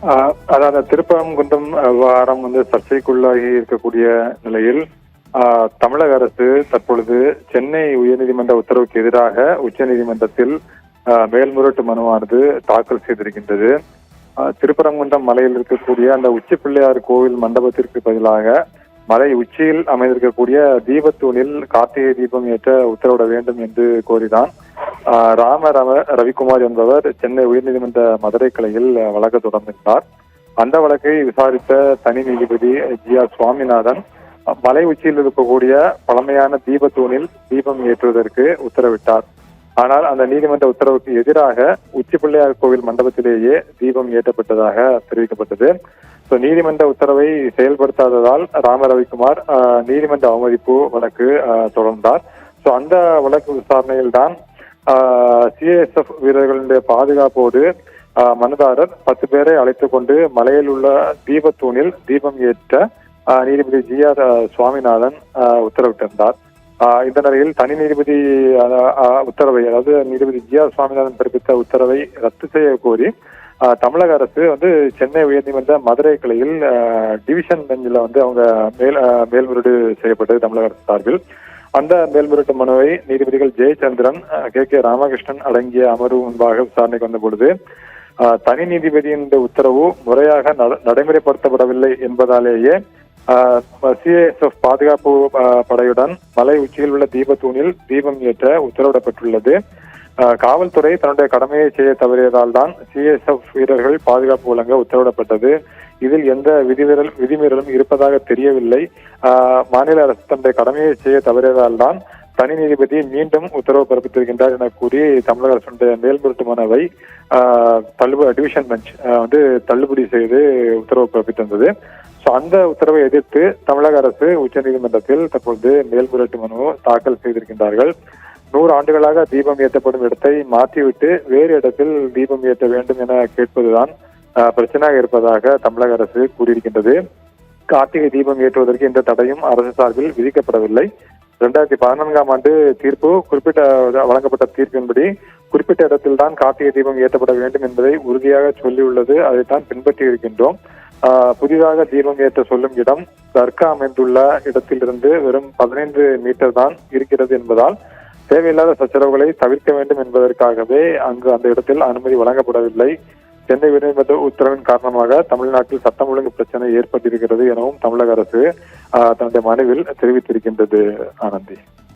அதாவது திருப்பரங்குன்றம் விவகாரம் சர்ச்சைக்குள்ளாகி இருக்கக்கூடிய நிலையில் தமிழக அரசு தற்பொழுது சென்னை உயர்நீதிமன்ற உத்தரவுக்கு எதிராக உச்சநீதிமன்றத்தில் மேல்முறையீட்டு மனுவானது தாக்கல் செய்திருக்கின்றது. திருப்பரங்குன்றம் மலையில் இருக்கக்கூடிய அந்த உச்சி பிள்ளையார் கோவில் மண்டபத்திற்கு பதிலாக மலை உச்சியில் அமைந்திருக்கக்கூடிய தீபத்தூணில் கார்த்திகை தீபம் ஏற்ற உத்தரவிட வேண்டும் என்று கோரிதான் ரவிக்குமார் என்பவர் சென்னை உயர்நீதிமன்ற மதுரை கிளையில் வழக்கு தொடர்ந்திருந்தார். அந்த வழக்கை விசாரித்த தனி நீதிபதி ஜி.ஆர். சுவாமிநாதன் மலை உச்சியில் இருக்கக்கூடிய பழமையான தீபத்தூணில் தீபம் ஏற்றுவதற்கு உத்தரவிட்டார். ஆனால் அந்த நீதிமன்ற உத்தரவுக்கு எதிராக உச்சி பிள்ளையார் கோவில் மண்டபத்திலேயே தீபம் ஏற்றப்பட்டதாக தெரிவிக்கப்பட்டது. நீதிமன்ற உத்தரவை செயல்படுத்தாததால் ரவிக்குமார் நீதிமன்ற அவமதிப்பு வழக்கு தொடர்ந்தார். அந்த வழக்கு விசாரணையில் தான் சிஐஎஸ்எஃப் வீரர்களுடைய பாதுகாப்போடு மனுதாரர் 10 பேரை அழைத்துக் கொண்டு மலையில் உள்ள தீபத்தூணில் தீபம் ஏற்ற நீதிபதி ஜி.ஆர். சுவாமிநாதன் உத்தரவிட்டிருந்தார். இந்த நிலையில் தனி நீதிபதி உத்தரவை, அதாவது நீதிபதி ஜி.ஆர். சுவாமிநாதன் பிறப்பித்த உத்தரவை ரத்து செய்ய கோரி தமிழக அரசு சென்னை உயர்நீதிமன்ற மதுரை கிளையில் டிவிஷன் பெஞ்சில் அவங்க மேல்முறையீடு செய்யப்பட்டது தமிழக அரசு சார்பில். அந்த மேல்முறையீட்டு மனுவை நீதிபதிகள் ஜெயச்சந்திரன், கே ராமகிருஷ்ணன் அடங்கிய அமர்வு முன்பாக விசாரணைக்கு வந்த பொழுது தனி நீதிபதியின் உத்தரவு முறையாக நடைமுறைப்படுத்தப்படவில்லை என்பதாலேயே சிஐஎஸ்எஃப் பாதுகாப்பு படையுடன் மலை உச்சியில் உள்ள தீபத்தூணில் தீபம் ஏற்ற உத்தரவிடப்பட்டுள்ளது. காவல்துறை தன்னுடைய கடமையை செய்ய தவறியதால் தான் சிஐஎஸ்எஃப் வீரர்கள் பாதுகாப்பு வழங்க உத்தரவிடப்பட்டது. இதில் எந்த விதிமீறலும் இருப்பதாக தெரியவில்லை. மாநில அரசு தன்னுடைய கடமையை செய்ய தவறியதால் தான் தனி நீதிபதி மீண்டும் உத்தரவு பிறப்பித்திருக்கின்றார் என கூறி தமிழக அரசுடைய மேல்முறையீட்டு மனுவை டிவிஷன் பெஞ்ச் தள்ளுபடி செய்து உத்தரவு பிறப்பித்திருந்தது. அந்த உத்தரவை எதிர்த்து தமிழக அரசு உச்சநீதிமன்றத்தில் தற்பொழுது மேல்முறையீட்டு மனு தாக்கல் செய்திருக்கின்றார்கள். 100 ஆண்டுகளாக தீபம் ஏற்றப்படும் இடத்தை மாற்றிவிட்டு வேறு இடத்தில் தீபம் ஏற்ற வேண்டும் என கேட்பதுதான் பிரச்சனையாக இருப்பதாக தமிழக அரசு கூறியிருக்கின்றது. கார்த்திகை தீபம் ஏற்றுவதற்கு எந்த தடையும் அரசு சார்பில் விதிக்கப்படவில்லை. 2014ஆம் ஆண்டு வழங்கப்பட்ட தீர்ப்பின்படி குறிப்பிட்ட இடத்தில் தான் கார்த்திகை தீபம் ஏற்றப்பட வேண்டும் என்பதை உறுதியாக சொல்லியுள்ளது. அதைத்தான் பின்பற்றி இருக்கின்றோம். புதிதாக தீபம் ஏற்ற சொல்லும் இடம் தர்கா அமைந்துள்ள இடத்திலிருந்து வெறும் 15 மீட்டர் தான் இருக்கிறது என்பதால் தேவையில்லாத சச்சரவுகளை தவிர்க்க வேண்டும் என்பதற்காகவே அந்த இடத்தில் அனுமதி வழங்கப்படவில்லை. சென்னை உயர்நீதிமன்ற உத்தரவின் காரணமாக தமிழ்நாட்டில் சட்டம் ஒழுங்கு பிரச்சனை ஏற்பட்டிருக்கிறது எனவும் தமிழக அரசு தன்னுடைய மனுவில் தெரிவித்திருக்கின்றது. ஆனந்தி.